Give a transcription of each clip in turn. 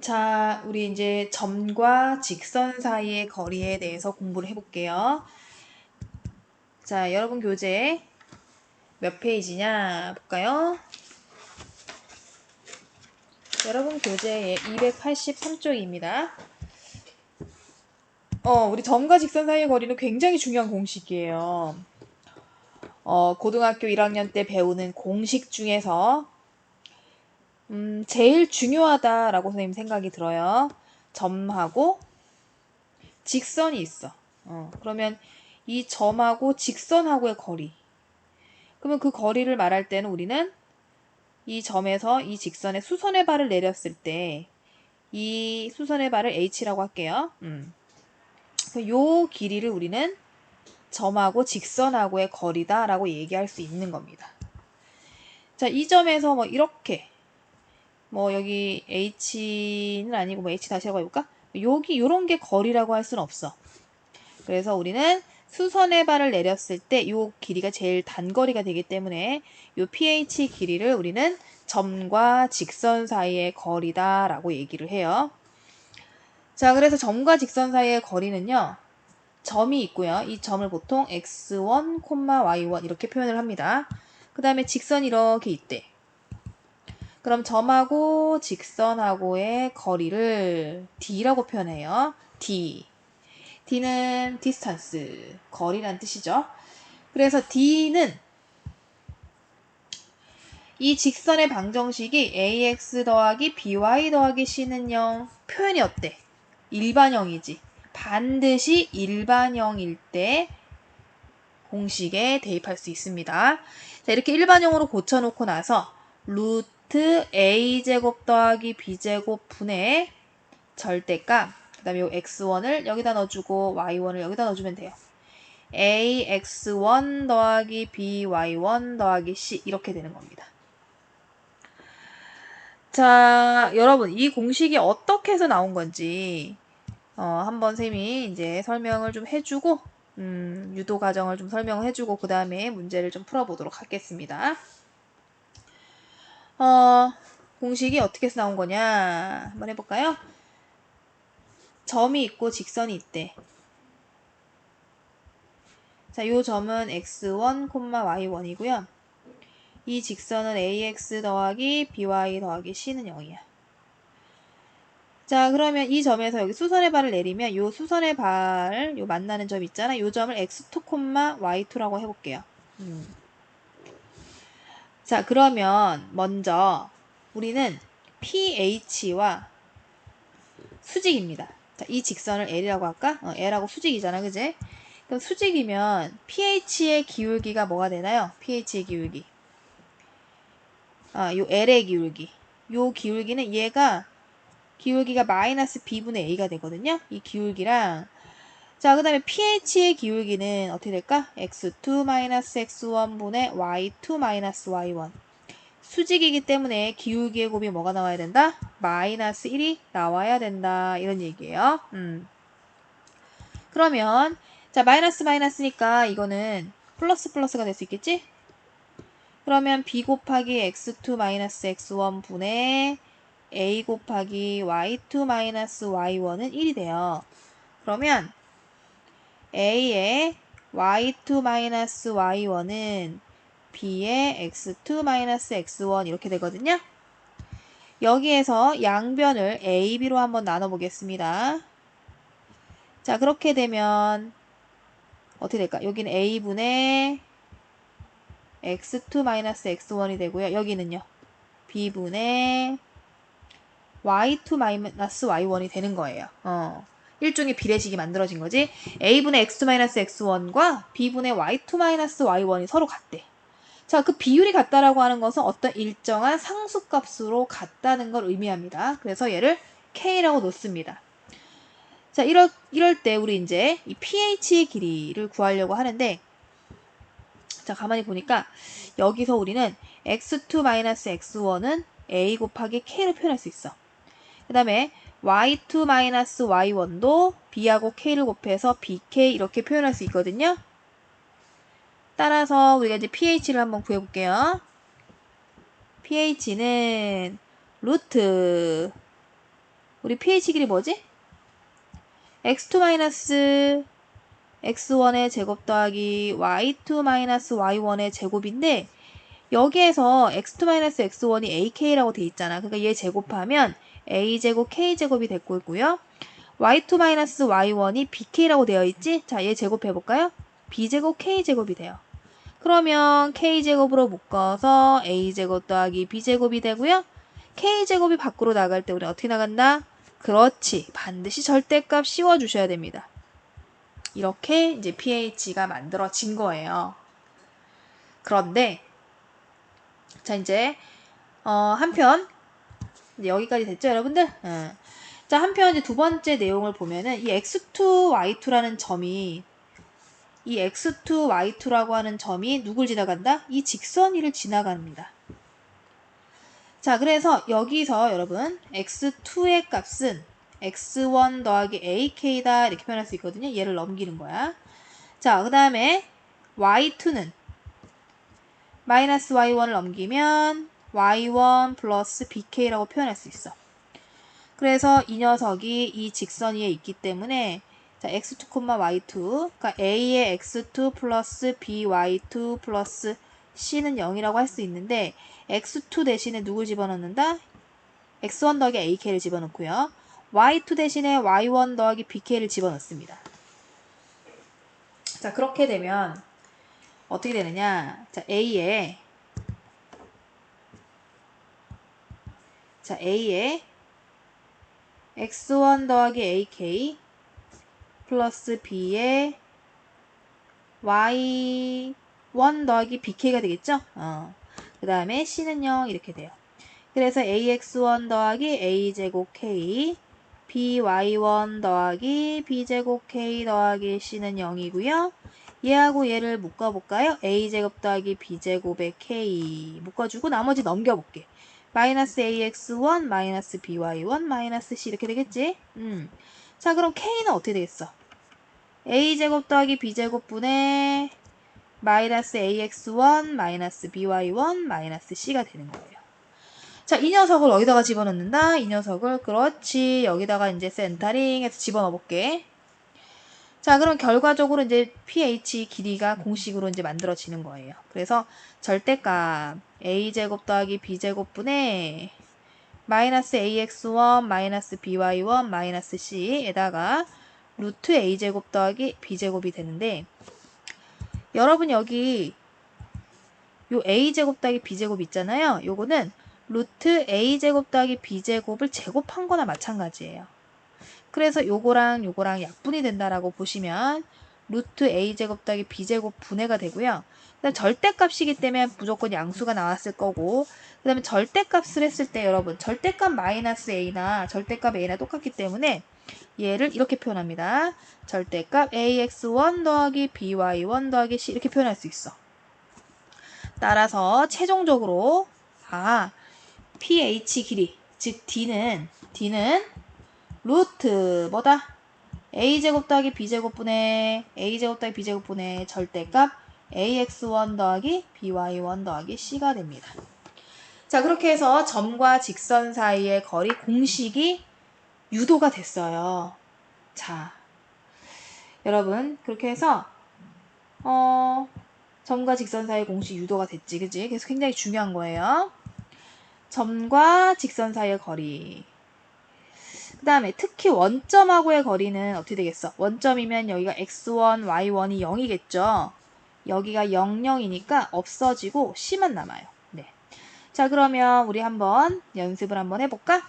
자, 우리 이제 점과 직선 사이의 거리에 대해서 공부를 해볼게요. 자, 여러분 교재 몇 페이지냐 볼까요? 여러분 교재 283쪽입니다. 우리 점과 직선 사이의 거리는 굉장히 중요한 공식이에요. 고등학교 1학년 때 배우는 공식 중에서 제일 중요하다라고 선생님 생각이 들어요. 점하고 직선이 있어. 그러면 이 점하고 직선하고의 거리. 그러면 그 거리를 말할 때는 우리는 이 점에서 이 직선에 수선의 발을 내렸을 때 이 수선의 발을 h라고 할게요. 요 길이를 우리는 점하고 직선하고의 거리다라고 얘기할 수 있는 겁니다. 자, 이 점에서 뭐 이렇게 여기 h는 아니고 h 다시 해볼까? 여기 요런 게 거리라고 할 수는 없어. 그래서 우리는 수선의 발을 내렸을 때 이 길이가 제일 단거리가 되기 때문에 이 pH 길이를 우리는 점과 직선 사이의 거리다 라고 얘기를 해요. 자, 그래서 점과 직선 사이의 거리는요. 점이 있고요. 이 점을 보통 x1, y1 이렇게 표현을 합니다. 그 다음에 직선이 이렇게 있대. 그럼 점하고 직선하고의 거리를 d라고 표현해요. d. d는 distance, 거리란 뜻이죠. 그래서 d는 이 직선의 방정식이 ax 더하기 by 더하기 c는 0. 표현이 어때? 일반형이지. 반드시 일반형일 때 공식에 대입할 수 있습니다. 자, 이렇게 일반형으로 고쳐놓고 나서 루트 a제곱 더하기 b제곱 분의 절대값, 그 다음에 요 x1을 여기다 넣어주고 y1을 여기다 넣어주면 돼요. ax1 더하기 by1 더하기 c 이렇게 되는 겁니다. 자, 여러분 이 공식이 어떻게 해서 나온 건지 한번 쌤이 이제 설명을 좀 해주고 유도 과정을 좀 설명을 해주고 그 다음에 문제를 좀 풀어보도록 하겠습니다. 공식이 어떻게 해서 나온 거냐 한번 해볼까요? 점이 있고 직선이 있대. 자, 요 점은 x1, y1이고요. 이 직선은 ax 더하기 by 더하기 c는 0이야. 자, 그러면 이 점에서 여기 수선의 발을 내리면 요 수선의 발, 요 만나는 점 있잖아. 요 점을 x2, y2라고 해볼게요. 자, 그러면 먼저 우리는 pH와 수직입니다. 자, 이 직선을 L이라고 할까? L하고 수직이잖아, 그지? 그럼 수직이면 pH의 기울기가 뭐가 되나요? pH의 기울기. 요 L의 기울기. 요 기울기는 얘가 기울기가 마이너스 b분의 a가 되거든요. 이 기울기랑 자, 그 다음에 pH의 기울기는 어떻게 될까? x2-x1 분의 y2-y1 수직이기 때문에 기울기의 곱이 뭐가 나와야 된다? 마이너스 1이 나와야 된다. 이런 얘기예요. 그러면 자, 마이너스니까 이거는 플러스가 될 수 있겠지? 그러면 b 곱하기 x2-x1 분의 a 곱하기 y2-y1은 1이 돼요. 그러면 a의 y2-y1은 b의 x2-x1 이렇게 되거든요. 여기에서 양변을 a, b로 한번 나눠보겠습니다. 자, 그렇게 되면 어떻게 될까? 여기는 a분의 x2-x1이 되고요. 여기는요. b분의 y2-y1이 되는 거예요. 일종의 비례식이 만들어진 거지. a분의 x2-x1과 b분의 y2-y1이 서로 같대. 자, 그 비율이 같다라고 하는 것은 어떤 일정한 상수값으로 같다는 걸 의미합니다. 그래서 얘를 K라고 놓습니다. 자, 이럴 때 우리 이제 이 pH의 길이를 구하려고 하는데 자, 가만히 보니까 여기서 우리는 x2-x1은 a 곱하기 k로 표현할 수 있어. 그 다음에 y2-y1도 b하고 k를 곱해서 bk 이렇게 표현할 수 있거든요. 따라서 우리가 이제 pH를 한번 구해볼게요. pH는 루트 우리 pH 길이 뭐지? x2 마이너스 x1의 제곱 더하기 y2 마이너스 y1의 제곱인데 여기에서 x2 마이너스 x1이 ak라고 돼 있잖아. 그러니까 얘 제곱하면 a제곱 k제곱이 됐고 있고요. y2 마이너스 y1이 bk라고 되어 있지? 자, 얘 제곱해볼까요? b제곱 k제곱이 돼요. 그러면 k제곱으로 묶어서 a제곱 더하기 b제곱이 되고요. k제곱이 밖으로 나갈 때 우리 어떻게 나간다? 그렇지. 반드시 절대값 씌워주셔야 됩니다. 이렇게 이제 pH가 만들어진 거예요. 그런데 자 이제 한편 이제 여기까지 됐죠, 여러분들? 자 한편 이제 두 번째 내용을 보면은 이 x2y2라는 점이 이 x2y2라고 하는 점이 누굴 지나간다? 이 직선 위를 지나갑니다. 자 그래서 여기서 여러분 x2의 값은 x1 더하기 ak다 이렇게 표현할 수 있거든요. 얘를 넘기는 거야. 자 그 다음에 y2는 마이너스 y1을 넘기면 y1 플러스 bk라고 표현할 수 있어. 그래서 이 녀석이 이 직선 위에 있기 때문에 자 x2, y2 그러니까 a의 x2 플러스 by2 플러스 c는 0이라고 할 수 있는데 x2 대신에 누굴 집어넣는다? x1 더하기 ak를 집어넣고요. y2 대신에 y1 더하기 bk를 집어넣습니다. 자 그렇게 되면 어떻게 되느냐? 자 a에 x1 더하기 ak 플러스 b에 y1 더하기 bk가 되겠죠? 그 다음에 c는 0 이렇게 돼요. 그래서 ax1 더하기 a제곱 k by1 더하기 b제곱 k 더하기 c는 0이고요. 얘하고 얘를 묶어볼까요? a제곱 더하기 b제곱의 k 묶어주고 나머지 넘겨볼게. 마이너스 ax1 마이너스 by1 마이너스 c 이렇게 되겠지? 자 그럼 k는 어떻게 되겠어? a제곱 더하기 b제곱분의 마이너스 ax1 마이너스 by1 마이너스 c가 되는 거예요. 자, 이 녀석을 어디다가 집어넣는다? 이 녀석을 그렇지 여기다가 이제 센터링해서 집어넣어 볼게. 자, 그럼 결과적으로 이제 pH 길이가 공식으로 이제 만들어지는 거예요. 그래서 절대값 a제곱 더하기 b제곱분의 마이너스 ax1 마이너스 by1 마이너스 c에다가 루트 a제곱 더하기 b제곱이 되는데 여러분 여기 요 a제곱 더하기 b제곱 있잖아요. 요거는 루트 a제곱 더하기 b제곱을 제곱한 거나 마찬가지예요. 그래서 요거랑 요거랑 약분이 된다라고 보시면 루트 a제곱 더하기 b제곱 분해가 되고요. 그다음 절대값이기 때문에 무조건 양수가 나왔을 거고 그 다음에 절대값을 했을 때 여러분 절대값 마이너스 a나 절대값 a나 똑같기 때문에 얘를 이렇게 표현합니다. 절대값 ax1 더하기 by1 더하기 c 이렇게 표현할 수 있어. 따라서 최종적으로 pH 길이 즉 D는 루트 뭐다? a제곱 더하기 b제곱분의 a제곱 더하기 b제곱분의 절대값 ax1 더하기 by1 더하기 c가 됩니다. 자 그렇게 해서 점과 직선 사이의 거리 공식이 유도가 됐어요. 자 여러분 그렇게 해서 점과 직선 사이의 공식 유도가 됐지 그치? 그래서 굉장히 중요한 거예요. 점과 직선 사이의 거리. 그 다음에 특히 원점하고의 거리는 어떻게 되겠어? 원점이면 여기가 x1, y1이 0이겠죠? 여기가 0, 0이니까 없어지고 C만 남아요. 네. 자, 그러면 우리 한번 연습을 한번 해볼까?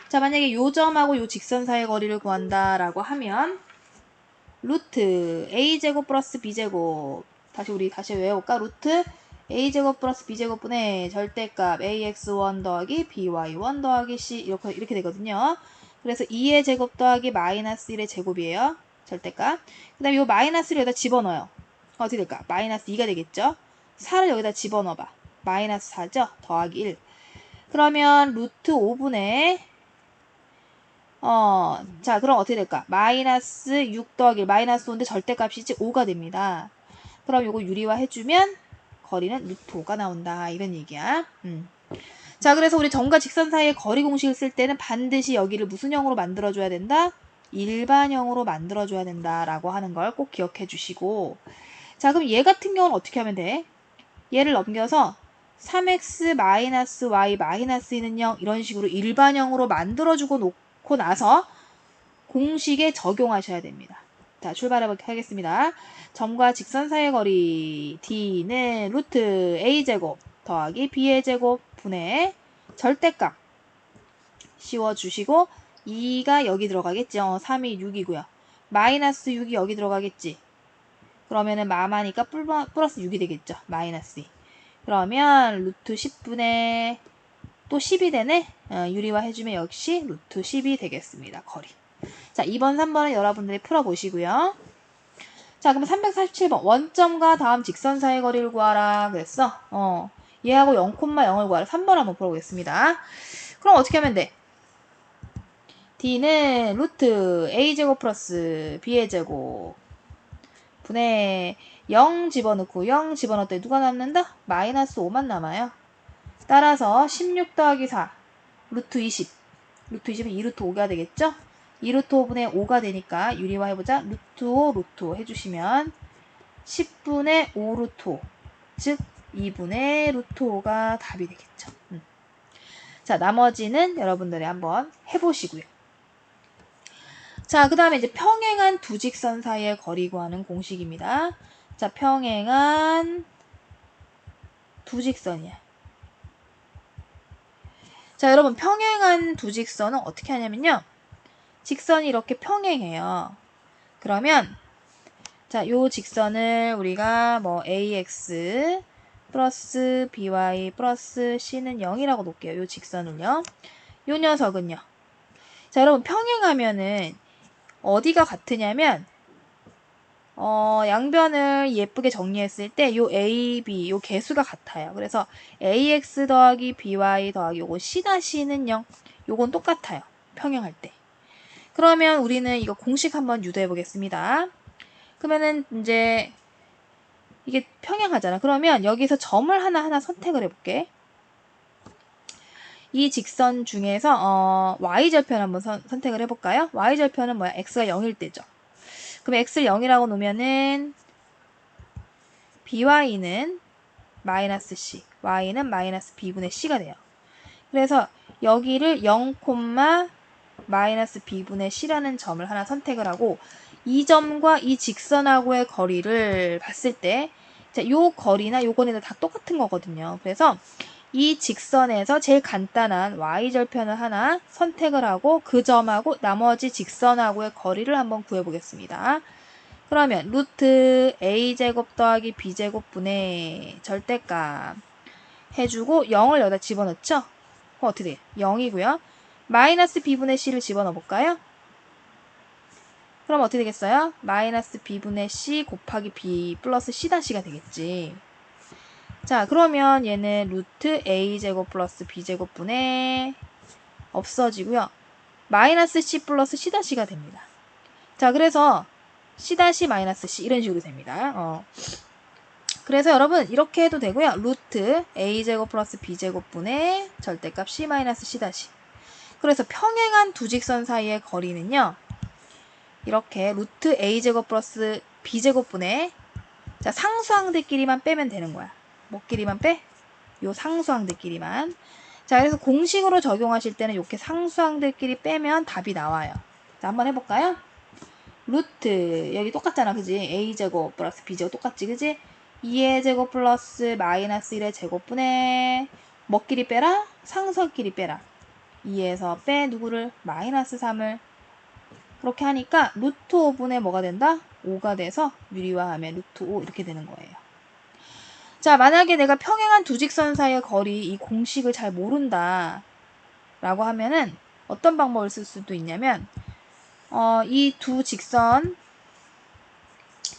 자, 만약에 요 점하고 요 직선 사이의 거리를 구한다라고 하면 루트 a제곱 플러스 b제곱 다시 외워볼까? 루트 a제곱 플러스 b제곱분의 절대값 ax1 더하기 by1 더하기 c 이렇게 되거든요. 그래서 2의 제곱 더하기 마이너스 1의 제곱이에요. 절대값. 그 다음에 이 마이너스를 여기다 집어넣어요. 어떻게 될까? 마이너스 2가 되겠죠? 4를 여기다 집어넣어봐. 마이너스 4죠? 더하기 1. 그러면 루트 5분의 자 그럼 어떻게 될까? 마이너스 6 더하기 1 마이너스 5인데 절대값이지 5가 됩니다. 그럼 요거 유리화 해주면 거리는 루트 5가 나온다. 이런 얘기야. 자, 그래서 우리 점과 직선 사이의 거리 공식을 쓸 때는 반드시 여기를 무슨 형으로 만들어줘야 된다? 일반형으로 만들어줘야 된다라고 하는 걸 꼭 기억해 주시고, 자, 그럼 얘 같은 경우는 어떻게 하면 돼? 얘를 넘겨서 3x-y-2는 0 이런 식으로 일반형으로 만들어주고 놓고 나서 공식에 적용하셔야 됩니다. 자, 출발해 보도록 하겠습니다. 점과 직선 사이의 거리 d는 루트 a제곱 더하기 b의 제곱 분의 절대값 씌워주시고 2가 여기 들어가겠죠. 3이 6이고요. 마이너스 6이 여기 들어가겠지. 그러면은 마마니까 플러스 6이 되겠죠. 마이너스 2. 그러면 루트 10분의 또 10이 되네. 유리화 해주면 역시 루트 10이 되겠습니다. 거리. 자, 2번, 3번은 여러분들이 풀어보시고요. 자, 그럼 347번. 원점과 다음 직선 사이의 거리를 구하라. 그랬어. 얘하고 0,0을 구하라. 3번 한번 풀어보겠습니다. 그럼 어떻게 하면 돼? d는 루트 a제곱 플러스 b의 제곱 분의 0 집어넣고 0 집어넣을 때 누가 남는다? 마이너스 5만 남아요. 따라서 16 더하기 4 루트 20 루트 20은 2루트 5가 되겠죠? 2루트 5분의 5가 되니까 유리화 해보자. 루트 5 루트 5 해주시면 10분의 5 루트 5 즉 2분의 루트 5가 답이 되겠죠. 자, 나머지는 여러분들이 한번 해보시고요. 자, 그 다음에 이제 평행한 두 직선 사이의 거리 구하는 공식입니다. 자, 평행한 두 직선이야. 자, 여러분 평행한 두 직선은 어떻게 하냐면요. 직선이 이렇게 평행해요. 그러면 자, 요 직선을 우리가 뭐 ax 플러스 by 플러스 c는 0이라고 놓을게요. 요 직선을요. 요 녀석은요. 자, 여러분 평행하면은 어디가 같으냐면 양변을 예쁘게 정리했을 때 요 a, b 요 개수가 같아요. 그래서 ax 더하기 by 더하기 요거 c-는 0. 요건 똑같아요. 평행할 때. 그러면 우리는 이거 공식 한번 유도해 보겠습니다. 그러면은 이제 이게 평행하잖아. 그러면 여기서 점을 하나하나 선택을 해볼게. 이 직선 중에서 y절편 한번 선택을 해볼까요? y절편은 뭐야? x가 0일 때죠. 그럼 x를 0이라고 놓으면은 by는 마이너스 c, y는 마이너스 b분의 c가 돼요. 그래서 여기를 0, 마이너스 b분의 c라는 점을 하나 선택을 하고 이 점과 이 직선하고의 거리를 봤을 때 자, 요 거리나 요 거리는 다 똑같은 거거든요. 그래서 이 직선에서 제일 간단한 y절편을 하나 선택을 하고 그 점하고 나머지 직선하고의 거리를 한번 구해보겠습니다. 그러면 루트 a제곱 더하기 b제곱 분의 절대값 해주고 0을 여기다 집어넣죠? 그럼 어떻게 돼요? 0이고요. 마이너스 b분의 c를 집어넣어 볼까요? 그럼 어떻게 되겠어요? 마이너스 b분의 c 곱하기 b 플러스 c-가 되겠지. 자, 그러면 얘는 루트 a제곱 플러스 b제곱 분의 없어지고요. 마이너스 c 플러스 c-가 됩니다. 자, 그래서 c 마이너스 c 이런 식으로 됩니다. 그래서 여러분 이렇게 해도 되고요. 루트 a제곱 플러스 b제곱 분의 절대값 c 마이너스 c 그래서 평행한 두 직선 사이의 거리는요. 이렇게 루트 a제곱 플러스 b제곱 분의 자, 상수항들끼리만 빼면 되는 거야. 뭐끼리만 빼? 요 상수항들끼리만. 자, 그래서 공식으로 적용하실 때는 이렇게 상수항들끼리 빼면 답이 나와요. 자, 한번 해볼까요? 루트 여기 똑같잖아, 그지? a제곱 플러스 b제곱 똑같지, 그지? 2의 제곱 플러스 마이너스 1의 제곱분의 뭐끼리 빼라? 상수끼리 빼라. 2에서 빼 누구를? 마이너스 3을 그렇게 하니까 루트 5분의 뭐가 된다? 5가 돼서 유리화하면 루트 5 이렇게 되는 거예요. 자, 만약에 내가 평행한 두 직선 사이의 거리 이 공식을 잘 모른다 라고 하면은 어떤 방법을 쓸 수도 있냐면 이 두 직선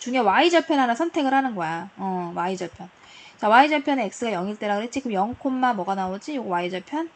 중에 y절편 하나 선택을 하는 거야. y절편. 자, y절편에 x가 0일 때라 그랬지? 그럼 0, 뭐가 나오지? 이거 y절편?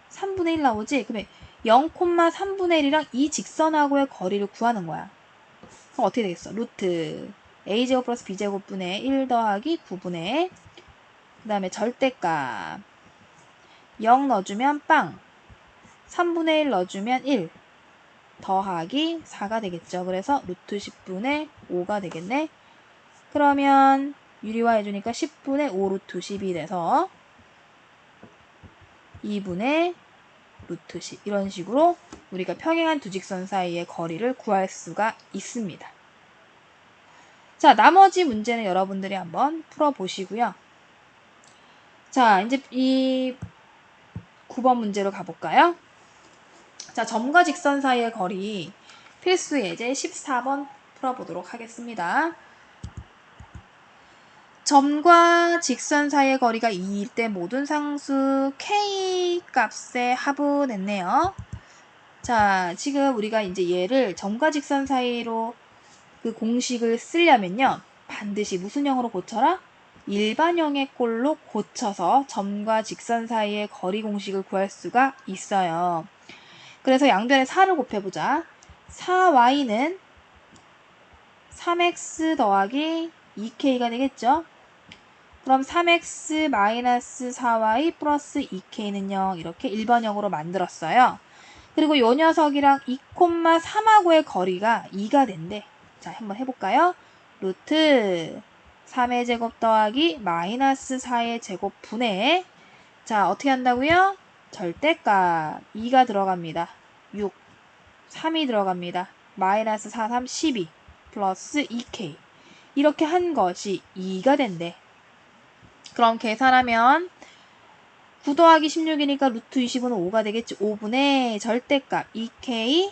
3분의 1 나오지? 그러면 0, 3분의 1이랑 이 직선하고의 거리를 구하는 거야. 그럼 어떻게 되겠어? 루트 a제곱 플러스 b제곱 분의 1 더하기 9분의 그 다음에 절대값 0 넣어주면 빵. 3분의 1 넣어주면 1. 더하기 4가 되겠죠. 그래서 루트 10분의 5가 되겠네. 그러면 유리화 해주니까 10분의 5 루트 10이 돼서 2분의 루트 10. 이런 식으로 우리가 평행한 두 직선 사이의 거리를 구할 수가 있습니다. 자, 나머지 문제는 여러분들이 한번 풀어보시고요. 자, 이제 이 9번 문제로 가볼까요? 자, 점과 직선 사이의 거리 필수 예제 14번 풀어보도록 하겠습니다. 점과 직선 사이의 거리가 2일 때 모든 상수 k 값의 합은 했네요. 자, 지금 우리가 이제 얘를 점과 직선 사이로 그 공식을 쓰려면요. 반드시 무슨 형으로 고쳐라? 일반형의 꼴로 고쳐서 점과 직선 사이의 거리 공식을 구할 수가 있어요. 그래서 양변에 4를 곱해보자. 4y는 3x 더하기 2k가 되겠죠? 그럼 3x 마이너스 4y 플러스 2k는요. 이렇게 1번형으로 만들었어요. 그리고 요 녀석이랑 2,3하고의 거리가 2가 된대. 자, 한번 해볼까요? 루트 3의 제곱 더하기 마이너스 4의 제곱 분의 자, 어떻게 한다고요? 절대값 2가 들어갑니다. 6, 3이 들어갑니다. 마이너스 4, 3, 12 플러스 2k 이렇게 한 것이 2가 된대. 그럼 계산하면 9 더하기 16이니까 루트 20은 5가 되겠지. 5분의 절대값 2k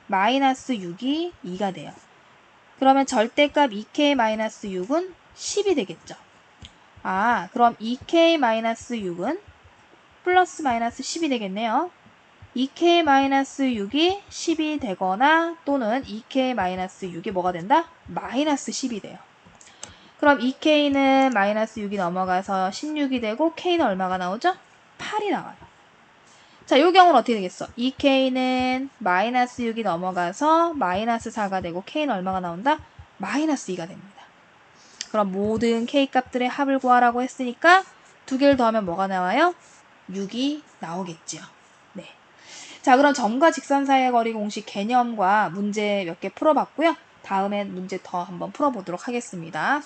마이너스 6이 2가 돼요. 그러면 절대값 2k 마이너스 6은 10이 되겠죠. 아, 그럼 2k 마이너스 6은 플러스 마이너스 10이 되겠네요. 2k 마이너스 6이 10이 되거나 또는 2k 마이너스 6이 뭐가 된다? 마이너스 10이 돼요. 그럼 2k는 마이너스 6이 넘어가서 16이 되고 k는 얼마가 나오죠? 8이 나와요. 자, 이 경우는 어떻게 되겠어? 2k는 마이너스 6이 넘어가서 마이너스 4가 되고 k는 얼마가 나온다? 마이너스 2가 됩니다. 그럼 모든 k 값들의 합을 구하라고 했으니까 두 개를 더하면 뭐가 나와요? 6이 나오겠죠. 네. 자, 그럼 점과 직선 사이의 거리 공식 개념과 문제 몇 개 풀어봤고요. 다음에 문제 더 한번 풀어보도록 하겠습니다.